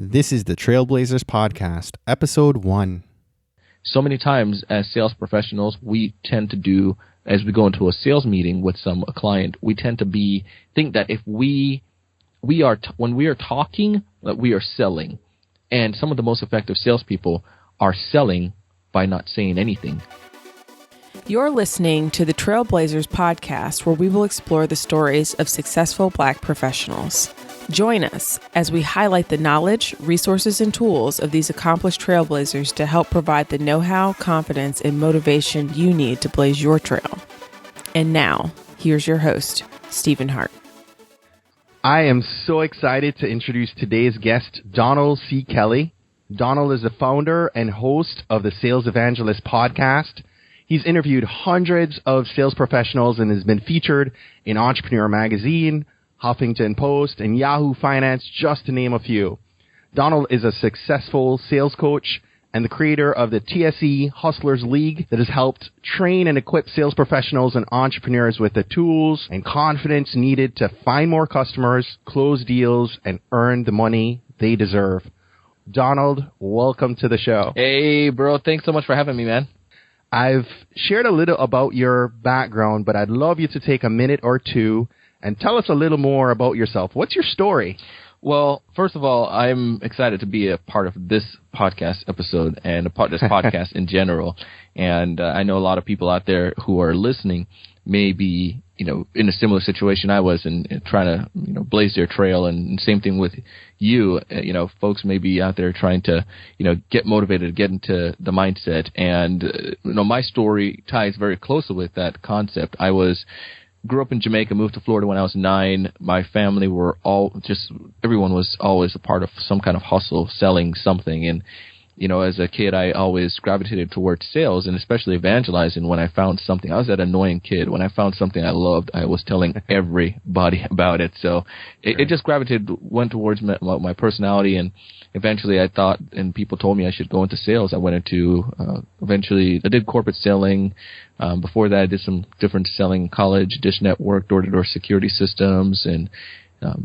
This is the Trailblazers Podcast, Episode 1. So many times as sales professionals, we tend to do, as we go into a sales meeting with a client, we tend to think that if when we are talking, that we are selling. And some of the most effective salespeople are selling by not saying anything. You're listening to the Trailblazers Podcast, where we will explore the stories of successful Black professionals. Join us as we highlight the knowledge, resources, and tools of these accomplished trailblazers to help provide the know-how, confidence, and motivation you need to blaze your trail. And now, here's your host, Stephen Hart. I am so excited to introduce today's guest, Donald C. Kelly. Donald is the founder and host of the Sales Evangelist podcast. He's interviewed hundreds of sales professionals and has been featured in Entrepreneur Magazine, Huffington Post, and Yahoo Finance, just to name a few. Donald is a successful sales coach and the creator of the TSE Hustlers League that has helped train and equip sales professionals and entrepreneurs with the tools and confidence needed to find more customers, close deals, and earn the money they deserve. Donald, welcome to the show. Hey, bro. Thanks so much for having me, man. I've shared a little about your background, but I'd love you to take a minute or two and tell us a little more about yourself. What's your story? Well, first of all, I'm excited to be a part of this podcast episode and a part of this podcast in general. And I know a lot of people out there who are listening may be, in a similar situation I was and trying to, blaze their trail. And same thing with you. Folks may be out there trying to, get motivated, get into the mindset. And, my story ties very closely with that concept. Grew up in Jamaica, moved to Florida when I was 9. My family were everyone was always a part of some kind of hustle, selling something. And, as a kid, I always gravitated towards sales and especially evangelizing when I found something. I was that annoying kid. When I found something I loved, I was telling everybody about it. So it just went towards my personality. And eventually I thought, and people told me I should go into sales. I went into, I did corporate selling. Before that, I did some different selling in college, Dish Network, door-to-door security systems, and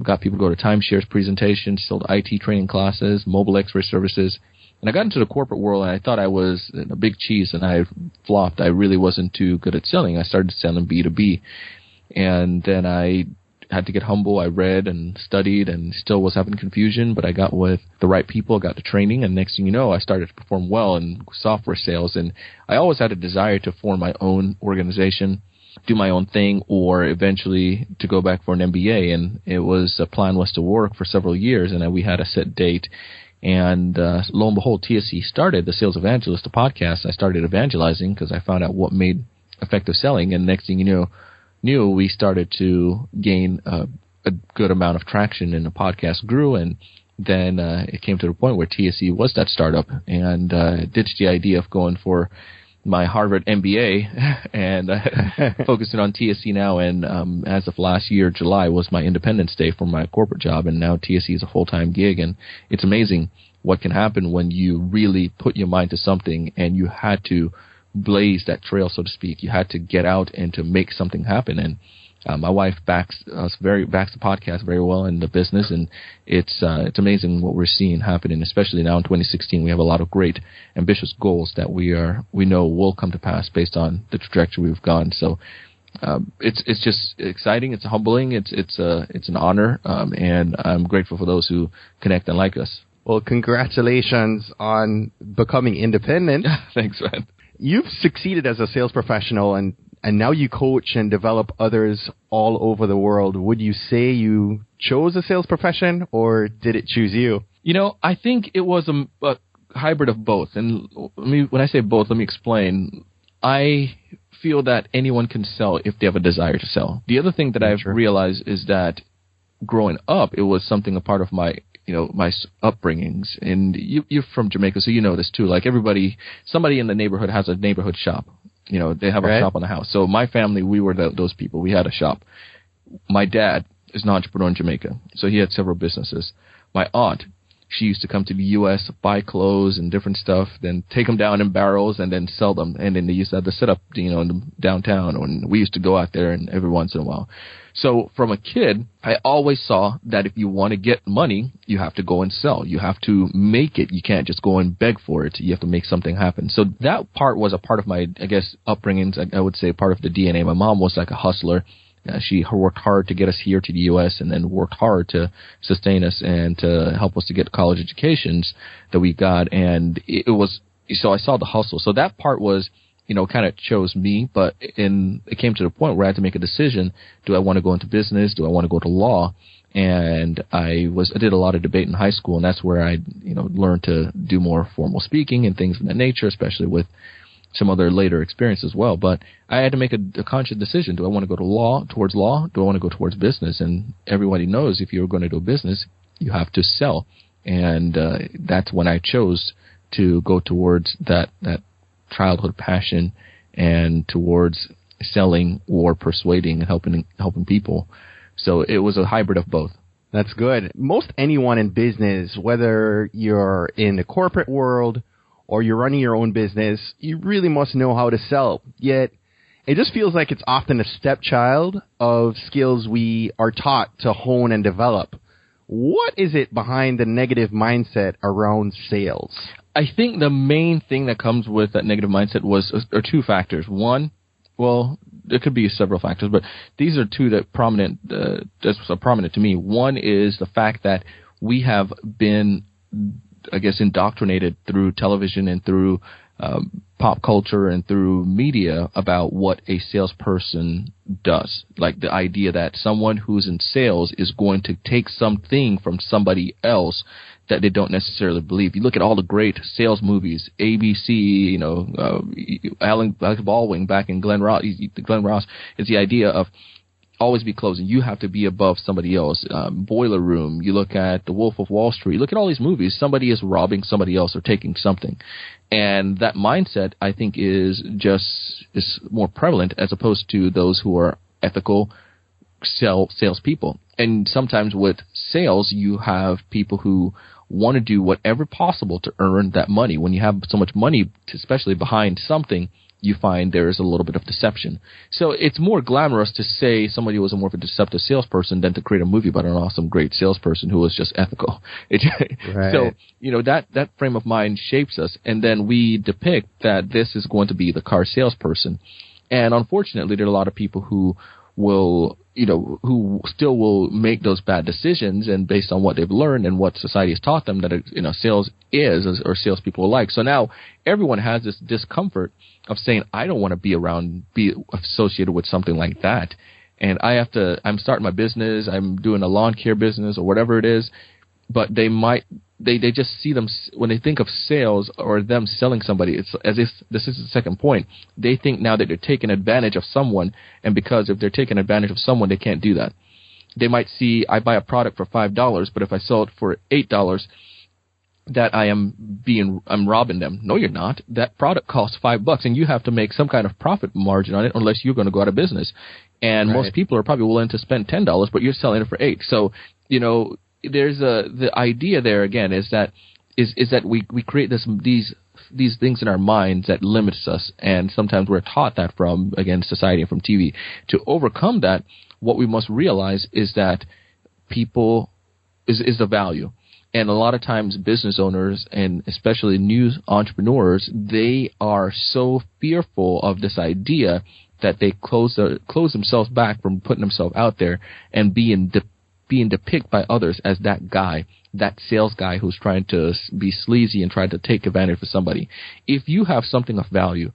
got people to go to timeshares presentations, sold IT training classes, mobile X-ray services. And I got into the corporate world, and I thought I was a big cheese, and I flopped. I really wasn't too good at selling. I started selling B2B. And then I had to get humble. I read and studied and still was having confusion, but I got with the right people, got to training, and next thing you know, I started to perform well in software sales. And I always had a desire to form my own organization, do my own thing, or eventually to go back for an MBA. And the plan was to work for several years, and we had a set date. And lo and behold, TSE started, the Sales Evangelist, the podcast. I started evangelizing because I found out what made effective selling. And next thing you knew, we started to gain a good amount of traction, and the podcast grew. And then it came to the point where TSE was that startup, and ditched the idea of going for my Harvard MBA and focusing on TSE now. And as of last year, July was my Independence Day for my corporate job, and now TSE is a full-time gig. And it's amazing what can happen when you really put your mind to something and you had to blaze that trail, so to speak. You had to get out and to make something happen. And my wife backs the podcast very well in the business, and it's amazing what we're seeing happening, especially now in 2016. We have a lot of great, ambitious goals that we know will come to pass based on the trajectory we've gone. So it's just exciting. It's humbling. It's an honor, and I'm grateful for those who connect and like us. Well, congratulations on becoming independent. Thanks, man. You've succeeded as a sales professional, and now you coach and develop others all over the world. Would you say you chose a sales profession, or did it choose you? I think it was a hybrid of both. And when I say both, let me explain. I feel that anyone can sell if they have a desire to sell. The other thing that I've realized is that growing up, it was something a part of my upbringings. And you're from Jamaica, so you know this too. Like somebody in the neighborhood has a neighborhood shop. They have a shop on the house. So my family, we were those people. We had a shop. My dad is an entrepreneur in Jamaica, so he had several businesses. My aunt, she used to come to the U.S., buy clothes and different stuff, then take them down in barrels and then sell them. And then they used to have the setup, in the downtown, and we used to go out there and every once in a while. So from a kid, I always saw that if you want to get money, you have to go and sell. You have to make it. You can't just go and beg for it. You have to make something happen. So that part was a part of my, I guess, upbringing. I would say part of the DNA. My mom was like a hustler. She worked hard to get us here to the U.S. and then worked hard to sustain us and to help us to get college educations that we got. And it was, so I saw the hustle. So that part was, kind of chose me, but it came to the point where I had to make a decision. Do I want to go into business? Do I want to go to law? And I did a lot of debate in high school, and that's where I, learned to do more formal speaking and things of that nature, especially with some other later experience as well. But I had to make a conscious decision. Do I want to go towards law? Do I want to go towards business? And everybody knows if you're going to do business, you have to sell. And that's when I chose to go towards that childhood passion and towards selling or persuading and helping people. So it was a hybrid of both. That's good. Most anyone in business, whether you're in the corporate world or you're running your own business, you really must know how to sell. Yet, it just feels like it's often a stepchild of skills we are taught to hone and develop. What is it behind the negative mindset around sales? I think the main thing that comes with that negative mindset are two factors. One, well, there could be several factors, but these are two that are prominent to me. One is the fact that we have been, I guess, indoctrinated through television and through pop culture and through media about what a salesperson does. Like the idea that someone who's in sales is going to take something from somebody else that they don't necessarily believe. You look at all the great sales movies, ABC, Alec Baldwin back in Glenn Ross is the idea of always be closing. You have to be above somebody else. Boiler Room. You look at The Wolf of Wall Street. You look at all these movies. Somebody is robbing somebody else or taking something, and that mindset I think is more prevalent as opposed to those who are ethical salespeople. And sometimes with sales, you have people who want to do whatever possible to earn that money. When you have so much money, especially behind something, you find there is a little bit of deception. So it's more glamorous to say somebody was more of a deceptive salesperson than to create a movie about an awesome, great salesperson who was just ethical. Right. So, that frame of mind shapes us, and then we depict that this is going to be the car salesperson. And unfortunately, there are a lot of people who will, who still will make those bad decisions, and based on what they've learned and what society has taught them that, sales is, or salespeople are like. So now everyone has this discomfort of saying, I don't want to be associated with something like that. And I'm starting my business, I'm doing a lawn care business or whatever it is, but they just see them, when they think of sales or them selling somebody, it's as if, this is the second point, they think now that they're taking advantage of someone, and because if they're taking advantage of someone, they can't do that. They might see, I buy a product for $5, but if I sell it for $8, that I'm robbing them. No, you're not. That product costs $5, and you have to make some kind of profit margin on it, unless you're going to go out of business. And Most people are probably willing to spend $10, but you're selling it for $8. So, there's the idea there again is that we create these things in our minds that limits us, and sometimes we're taught that from, again, society and from TV. To overcome that, what we must realize is that people is the value. And a lot of times business owners, and especially new entrepreneurs, they are so fearful of this idea that they close themselves back from putting themselves out there and being depicted by others as that guy, that sales guy who's trying to be sleazy and trying to take advantage of somebody. If you have something of value,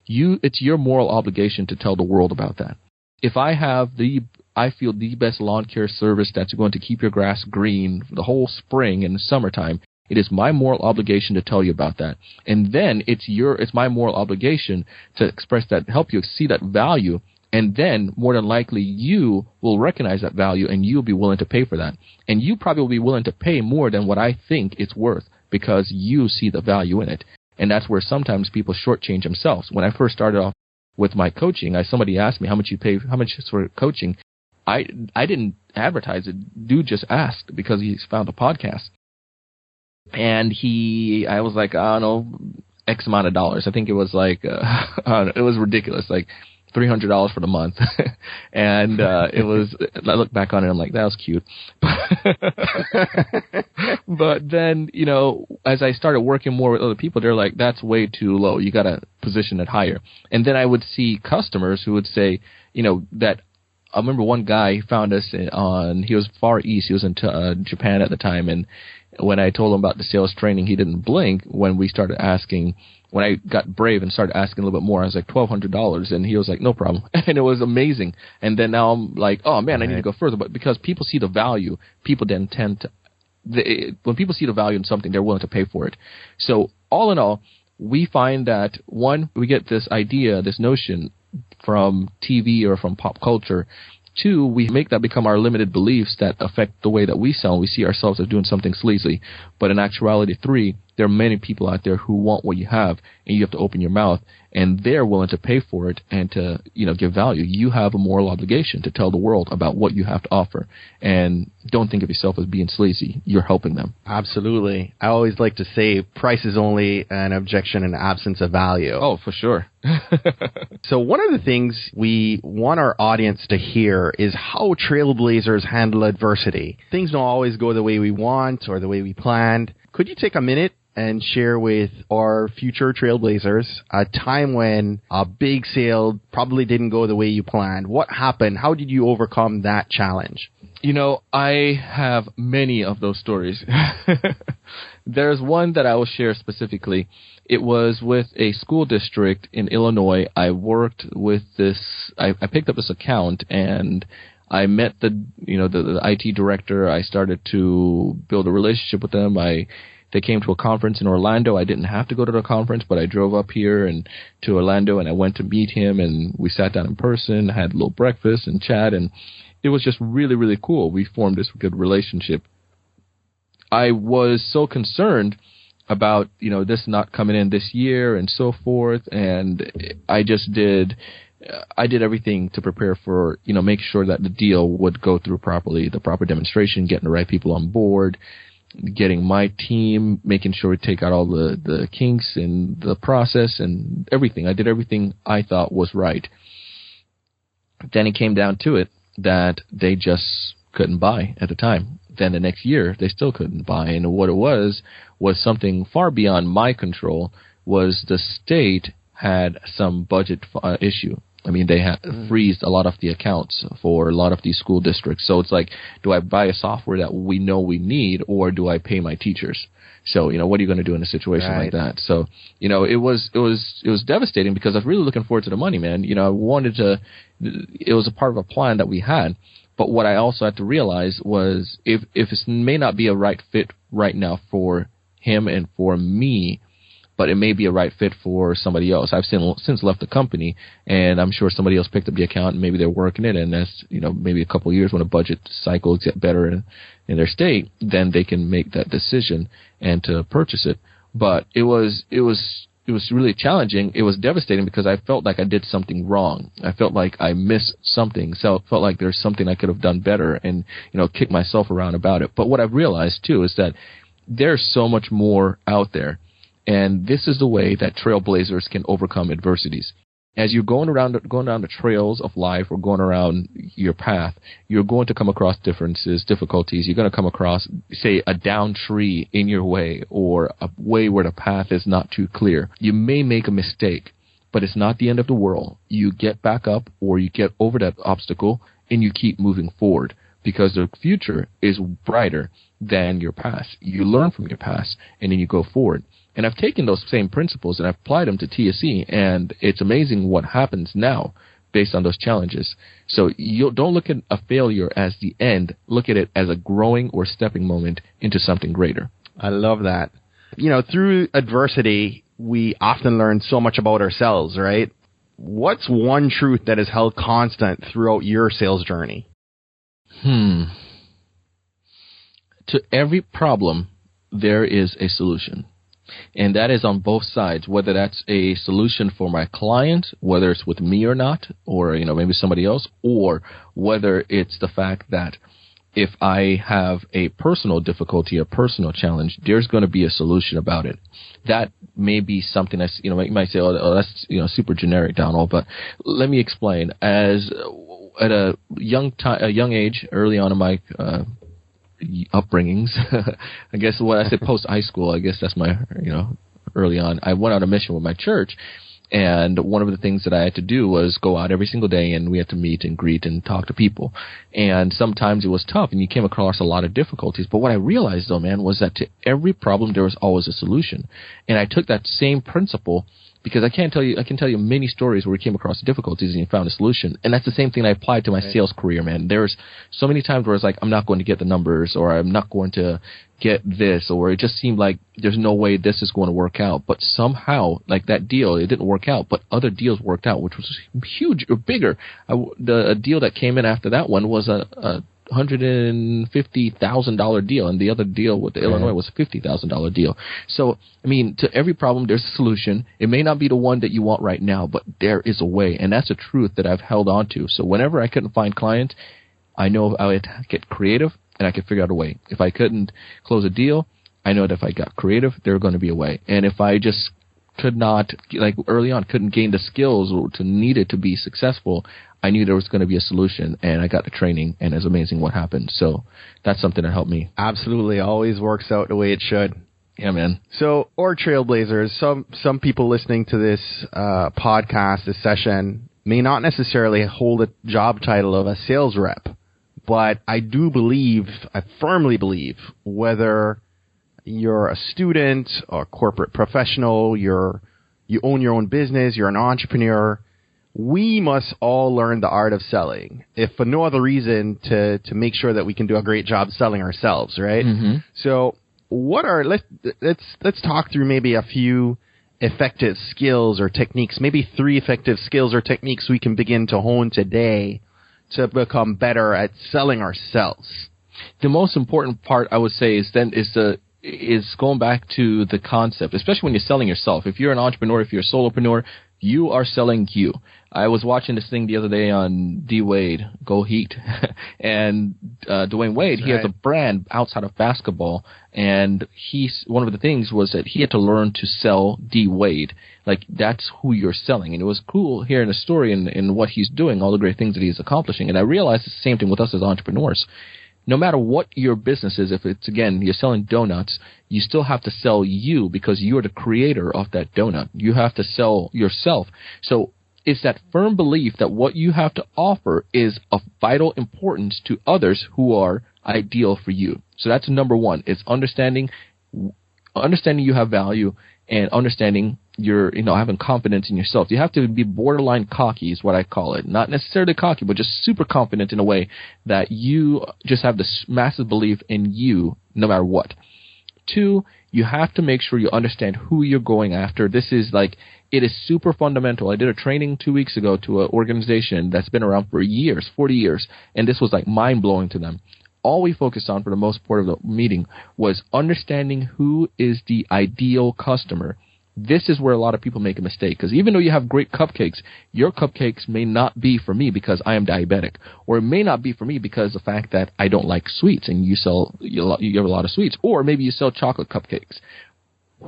it's your moral obligation to tell the world about that. If I feel the best lawn care service that's going to keep your grass green the whole spring and the summertime, it is my moral obligation to tell you about that. And then it's my moral obligation to express that, help you see that value. And then, more than likely, you will recognize that value, and you'll be willing to pay for that. And you probably will be willing to pay more than what I think it's worth, because you see the value in it. And that's where sometimes people shortchange themselves. When I first started off with my coaching, somebody asked me, how much is for coaching? I didn't advertise it. Dude just asked because he found a podcast. And I was like, I don't know, X amount of dollars. I think it was like, it was ridiculous. Like, $300 for the month. And it was, I look back on it, I'm like, that was cute. But then, you know, as I started working more with other people, they're like, that's way too low. You got to position it higher. And then I would see customers who would say, you know, that I remember one guy, he found us he was far east. He was in Japan at the time. And when I told him about the sales training, he didn't blink when I got brave and started asking a little bit more. I was like, $1,200. And he was like, no problem. And it was amazing. And then now I'm like, oh man, I need to go further. But because people see the value, people then tend to, when people see the value in something, they're willing to pay for it. So all in all, we find that one, we get this idea, this notion from TV or from pop culture. Two, we make that become our limited beliefs that affect the way that we sell. We see ourselves as doing something sleazy. But in actuality, three, there are many people out there who want what you have, and you have to open your mouth, and they're willing to pay for it and to, you know, give value. You have a moral obligation to tell the world about what you have to offer, and don't think of yourself as being sleazy. You're helping them. Absolutely. I always like to say price is only an objection in the absence of value. Oh, for sure. So one of the things we want our audience to hear is how trailblazers handle adversity. Things don't always go the way we want or the way we planned. Could you take a minute and share with our future trailblazers a time when a big sale probably didn't go the way you planned? What happened? How did you overcome that challenge? You know, I have many of those stories. There's one that I will share specifically. It was with a school district in Illinois. I worked with I picked up this account, and I met the IT director. I started to build a relationship with them. They came to a conference in Orlando. I didn't have to go to the conference, but I drove up here and to Orlando, and I went to meet him, and we sat down in person, had a little breakfast and chat, and it was just really, really cool. We formed this good relationship. I was so concerned about, you know, this not coming in this year and so forth, and I did everything to prepare for, you know, make sure that the deal would go through properly, the proper demonstration, getting the right people on board, getting my team, making sure we take out all the kinks in the process and everything. I did everything I thought was right. Then it came down to it that they just couldn't buy at the time. Then the next year, they still couldn't buy. And what it was something far beyond my control. Was the state had some budget issue. I mean, they had freezed a lot of the accounts for a lot of these school districts. So it's like, do I buy a software that we know we need, or do I pay my teachers? So, you know, what are you going to do in a situation like that? So, you know, it was devastating because I was really looking forward to the money, man. You know, it was a part of a plan that we had. But what I also had to realize was if it may not be a right fit right now for him and for me, but it may be a right fit for somebody else. I've since left the company, and I'm sure somebody else picked up the account, and maybe they're working it, and that's, you know, maybe a couple of years when the budget cycles get better in their state, then they can make that decision and to purchase it. But it was really challenging. It was devastating because I felt like I did something wrong. I felt like I missed something. So felt like there's something I could have done better, and, you know, kick myself around about it. But what I've realized too is that there's so much more out there. And this is the way that trailblazers can overcome adversities. As you're going down the trails of life or going around your path, you're going to come across difficulties. You're going to come across, say, a down tree in your way or a way where the path is not too clear. You may make a mistake, but it's not the end of the world. You get back up or you get over that obstacle and you keep moving forward because the future is brighter than your past. You learn from your past and then you go forward. And I've taken those same principles and I've applied them to TSE, and it's amazing what happens now based on those challenges. So you don't look at a failure as the end. Look at it as a growing or stepping moment into something greater. I love that. You know, through adversity, we often learn so much about ourselves, right? What's one truth that is held constant throughout your sales journey? To every problem, there is a solution. And that is on both sides, whether that's a solution for my client, whether it's with me or not, or, you know, maybe somebody else, or whether it's the fact that if I have a personal difficulty, a personal challenge, there's going to be a solution about it. That may be something that's, you might say, oh, that's, super generic, Donald, but let me explain. At a young age, early on in my upbringings, I guess what I said post high school, I guess that's my, early on, I went on a mission with my church. And one of the things that I had to do was go out every single day, and we had to meet and greet and talk to people. And sometimes it was tough, and you came across a lot of difficulties. But what I realized, though, man, was that to every problem there was always a solution. And I took that same principle, because I can tell you many stories where we came across difficulties and you found a solution. And that's the same thing I applied to my sales career, man. There's so many times where it's like, I'm not going to get the numbers, or I'm not going to get this, or it just seemed like there's no way this is going to work out. But somehow, like that deal, it didn't work out, but other deals worked out, which was huge or bigger. The deal that came in after that one was a $150,000 deal, and the other deal with Illinois was a $50,000 deal. So, I mean, to every problem, there's a solution. It may not be the one that you want right now, but there is a way, and that's a truth that I've held on to. So whenever I couldn't find clients, I know I would get creative, and I could figure out a way. If I couldn't close a deal, I know that if I got creative, there was going to be a way. And if I just could not, like early on, couldn't gain the skills needed to be successful, I knew there was going to be a solution, and I got the training, and it's amazing what happened. So that's something that helped me. Absolutely. Always works out the way it should. Yeah, man. So, or trailblazers, some people listening to this podcast, this session, may not necessarily hold a job title of a sales rep, but I firmly believe, whether you're a student or a corporate professional, you own your own business, you're an entrepreneur, we must all learn the art of selling, if for no other reason to make sure that we can do a great job selling ourselves, right? Mm-hmm. So let's talk through maybe a few effective skills or techniques, maybe 3 effective skills or techniques we can begin to hone today to become better at selling ourselves. The most important part, I would say, is going back to the concept, especially when you're selling yourself. If you're an entrepreneur, if you're a solopreneur, you are selling you. I was watching this thing the other day on D. Wade, Go Heat, and Dwayne Wade, he has a brand outside of basketball, and one of the things was that he had to learn to sell D. Wade. Like, that's who you're selling. And it was cool hearing the story and what he's doing, all the great things that he's accomplishing. And I realized it's the same thing with us as entrepreneurs. No matter what your business is, if it's, again, you're selling donuts, you still have to sell you, because you're the creator of that donut. You have to sell yourself. So it's that firm belief that what you have to offer is of vital importance to others who are ideal for you. So that's number one. It's understanding you have value, and understanding having confidence in yourself. You have to be borderline cocky is what I call it. Not necessarily cocky, but just super confident in a way that you just have this massive belief in you no matter what. 2, you have to make sure you understand who you're going after. This is it is super fundamental. I did a training 2 weeks ago to an organization that's been around for years, 40 years, and this was mind-blowing to them. All we focused on for the most part of the meeting was understanding who is the ideal customer. This is where a lot of people make a mistake, because even though you have great cupcakes, your cupcakes may not be for me because I am diabetic, or it may not be for me because of the fact that I don't like sweets, and you have a lot of sweets, or maybe you sell chocolate cupcakes.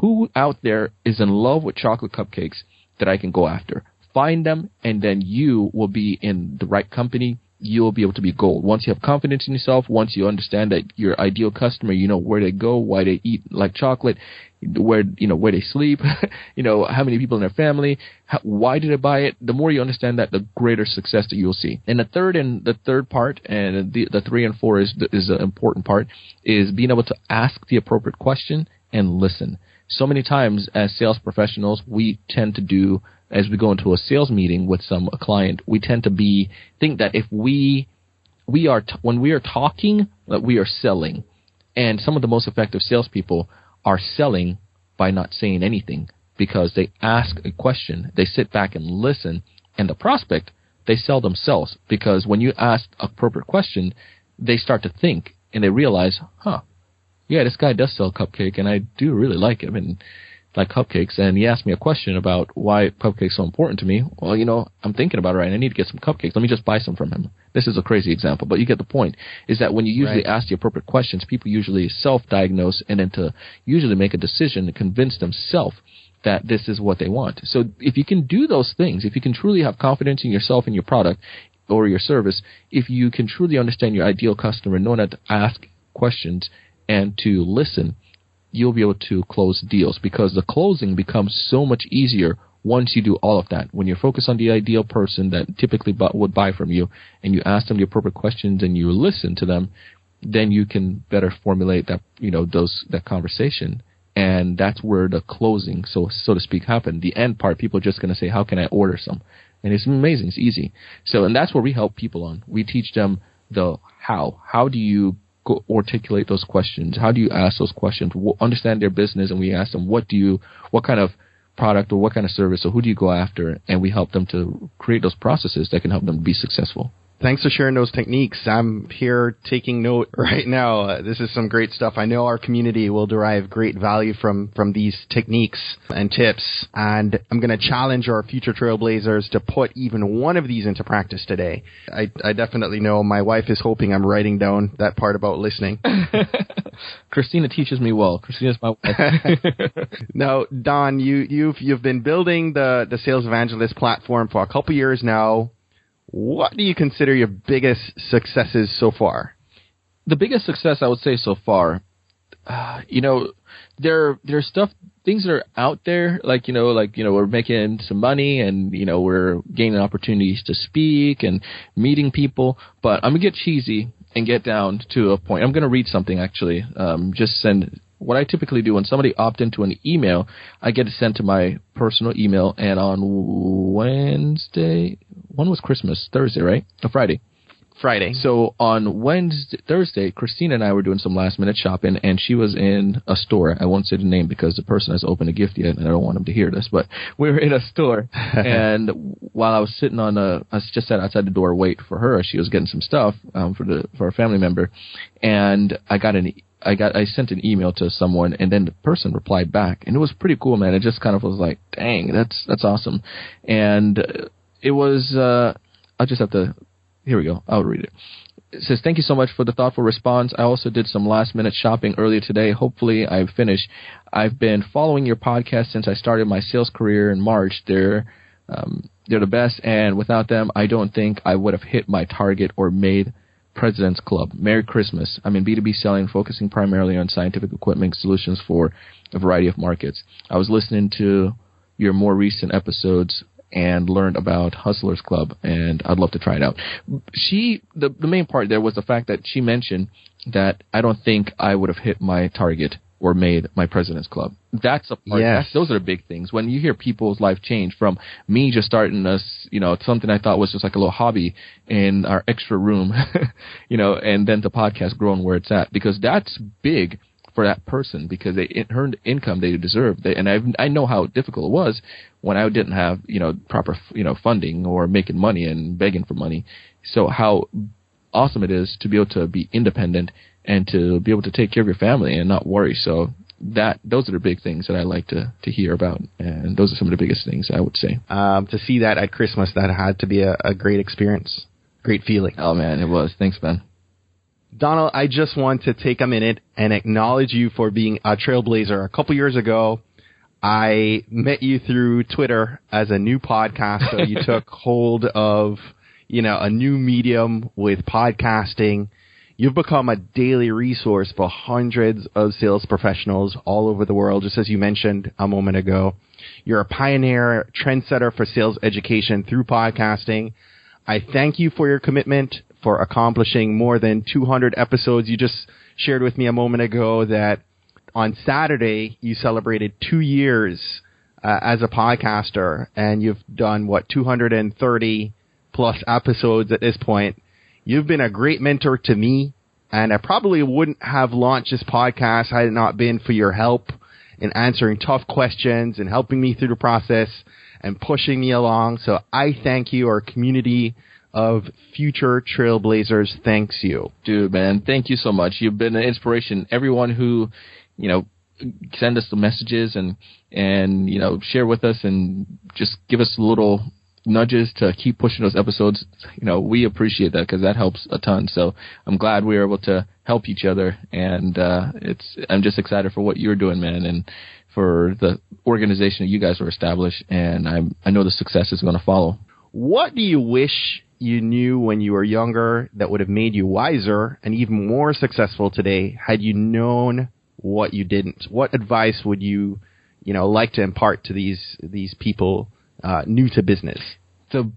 Who out there is in love with chocolate cupcakes that I can go after? Find them, and then you will be in the right company. You'll be able to be gold. Once you have confidence in yourself, once you understand that your ideal customer, you know where they go, why they eat like chocolate, where they sleep, how many people in their family, why did they buy it? The more you understand that, the greater success that you'll see. And the third part, and the 3 and 4 is the important part, is being able to ask the appropriate question and listen. So many times as sales professionals, we tend to do, as we go into a sales meeting with a client, we tend to think that if when we are talking, that we are selling. And some of the most effective salespeople are selling by not saying anything, because they ask a question, they sit back and listen, and the prospect, they sell themselves, because when you ask an appropriate question, they start to think, and they realize, yeah, this guy does sell cupcake, and I do really like him, and like cupcakes, and he asked me a question about why cupcakes are so important to me. Well, I'm thinking about it, right, and I need to get some cupcakes. Let me just buy some from him. This is a crazy example, but you get the point, is that when you usually ask the appropriate questions, people usually self-diagnose and then to usually make a decision to convince themselves that this is what they want. So if you can do those things, if you can truly have confidence in yourself and your product or your service, if you can truly understand your ideal customer, know how to ask questions and to listen, you'll be able to close deals, because the closing becomes so much easier once you do all of that. When you're focused on the ideal person that typically would buy from you, and you ask them the appropriate questions and you listen to them, then you can better formulate that, that conversation. And that's where the closing, so to speak, happen. The end part, people are just going to say, how can I order some? And it's amazing. It's easy. So, and that's where we help people on. We teach them the how. How do you articulate those questions? How do you ask those questions? Understand their business, and we ask them, what kind of product or what kind of service, or who do you go after? And we help them to create those processes that can help them be successful. Thanks for sharing those techniques. I'm here taking note right now. This is some great stuff. I know our community will derive great value from these techniques and tips. And I'm going to challenge our future trailblazers to put even one of these into practice today. I definitely know my wife is hoping I'm writing down that part about listening. Christina teaches me well. Christina's my wife. Now, Don, you've been building the Sales Evangelist platform for a couple years now. What do you consider your biggest successes so far? The biggest success I would say so far, there's stuff, things that are out there, we're making some money and, we're gaining opportunities to speak and meeting people. But I'm going to get cheesy and get down to a point. I'm going to read something, actually. What I typically do when somebody opts into an email, I get it sent to my personal email. And on Wednesday, when was Christmas? Thursday, right? Friday. So on Thursday, Christina and I were doing some last minute shopping, and she was in a store. I won't say the name because the person hasn't opened a gift yet, and I don't want them to hear this. But we were in a store, and while I was sitting I just sat outside the door, wait for her. She was getting some stuff for a family member, and I sent an email to someone, and then the person replied back, and it was pretty cool, man. It just kind of was like, dang, that's awesome. And it was, I'll just have to, here we go. I'll read it. It says, thank you so much for the thoughtful response. I also did some last minute shopping earlier today. Hopefully I've finished. I've been following your podcast since I started my sales career in March. They're the best, and without them, I don't think I would have hit my target or made President's Club. Merry Christmas. I'm in B2B selling, focusing primarily on scientific equipment solutions for a variety of markets. I was listening to your more recent episodes and learned about Hustlers Club, and I'd love to try it out. The main part there was the fact that she mentioned that I don't think I would have hit my target or made my President's Club. That's a part. Yes. Those are the big things. When you hear people's life change from me just starting something I thought was just like a little hobby in our extra room, and then the podcast growing where it's at, because that's big for that person, because they earned income they deserve. And I know how difficult it was when I didn't have, proper, funding or making money and begging for money. So how awesome it is to be able to be independent and to be able to take care of your family and not worry. So those are the big things that I like to hear about, and those are some of the biggest things I would say. To see that at Christmas, that had to be a great experience, great feeling. Oh man, it was. Thanks, Ben. Donald, I just want to take a minute and acknowledge you for being a trailblazer. A couple years ago, I met you through Twitter as a new podcaster. You took hold of, a new medium with podcasting. You've become a daily resource for hundreds of sales professionals all over the world, just as you mentioned a moment ago. You're a pioneer, trendsetter for sales education through podcasting. I thank you for your commitment, for accomplishing more than 200 episodes. You just shared with me a moment ago that on Saturday you celebrated 2 years as a podcaster, and you've done, 230 plus episodes at this point. You've been a great mentor to me, and I probably wouldn't have launched this podcast had it not been for your help in answering tough questions and helping me through the process and pushing me along. So I thank you. Our community of future trailblazers thanks you. Dude, man, thank you so much. You've been an inspiration. Everyone who, send us the messages and share with us and just give us little nudges to keep pushing those episodes. We appreciate that because that helps a ton. So I'm glad we were able to help each other, and I'm just excited for what you're doing, man, and for the organization that you guys were established, and I know the success is going to follow. What do you wish you knew when you were younger that would have made you wiser and even more successful today had you known what you didn't? What advice would you like to impart to these people new to business? The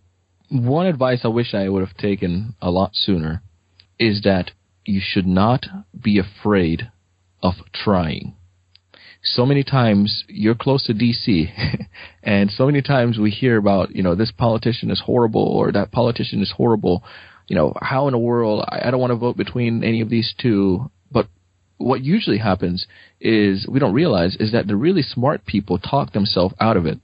one advice I wish I would have taken a lot sooner is that you should not be afraid of trying. So many times you're close to DC and so many times we hear about, this politician is horrible or that politician is horrible. How in the world, I don't want to vote between any of these two. But what usually happens is we don't realize is that the really smart people talk themselves out of it.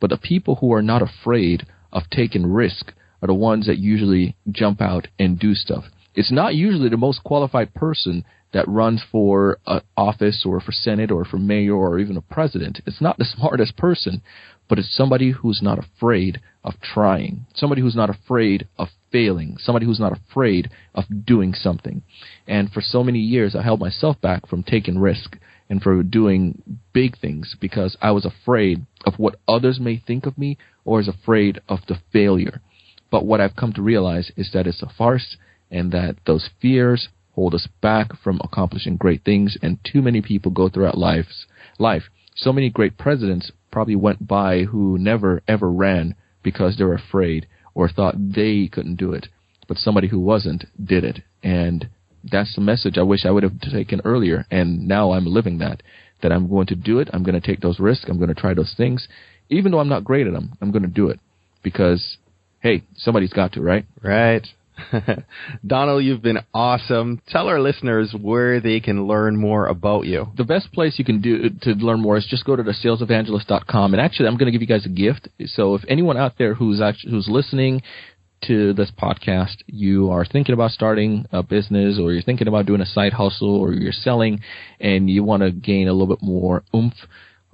But the people who are not afraid of taking risk are the ones that usually jump out and do stuff. It's not usually the most qualified person that runs for office or for Senate or for mayor or even a president. It's not the smartest person, but it's somebody who's not afraid of trying, somebody who's not afraid of failing, somebody who's not afraid of doing something. And for so many years, I held myself back from taking risk and for doing big things because I was afraid of what others may think of me or was afraid of the failure. But what I've come to realize is that it's a farce and that those fears hold us back from accomplishing great things, and too many people go throughout life. So many great presidents probably went by who never, ever ran because they were afraid or thought they couldn't do it. But somebody who wasn't did it. And that's the message I wish I would have taken earlier, and now I'm living that I'm going to do it. I'm going to take those risks. I'm going to try those things. Even though I'm not great at them, I'm going to do it because, hey, somebody's got to, right? Right. Donald, you've been awesome. Tell our listeners where they can learn more about you. The best place you can do to learn more is just go to thesalesevangelist.com. And actually, I'm going to give you guys a gift. So if anyone out there who's listening to this podcast, you are thinking about starting a business or you're thinking about doing a side hustle or you're selling and you want to gain a little bit more oomph,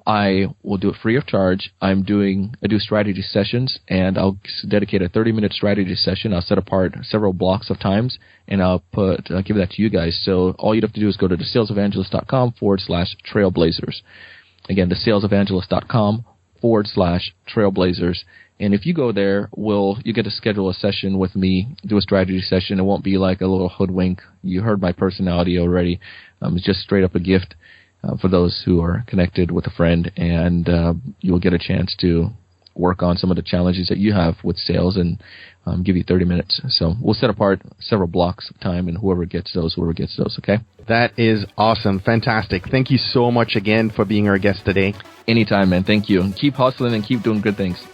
I will do it free of charge. I do strategy sessions, and I'll dedicate a 30-minute strategy session. I'll set apart several blocks of times, and I'll give that to you guys. So all you'd have to do is go to thesalesevangelist.com/trailblazers. Again, thesalesevangelist.com/trailblazers. And if you go there, you get to schedule a session with me, do a strategy session. It won't be like a little hoodwink. You heard my personality already. It's just straight up a gift. For those who are connected with a friend, and you'll get a chance to work on some of the challenges that you have with sales and give you 30 minutes. So we'll set apart several blocks of time, and whoever gets those, okay? That is awesome. Fantastic. Thank you so much again for being our guest today. Anytime, man. Thank you. And keep hustling and keep doing good things.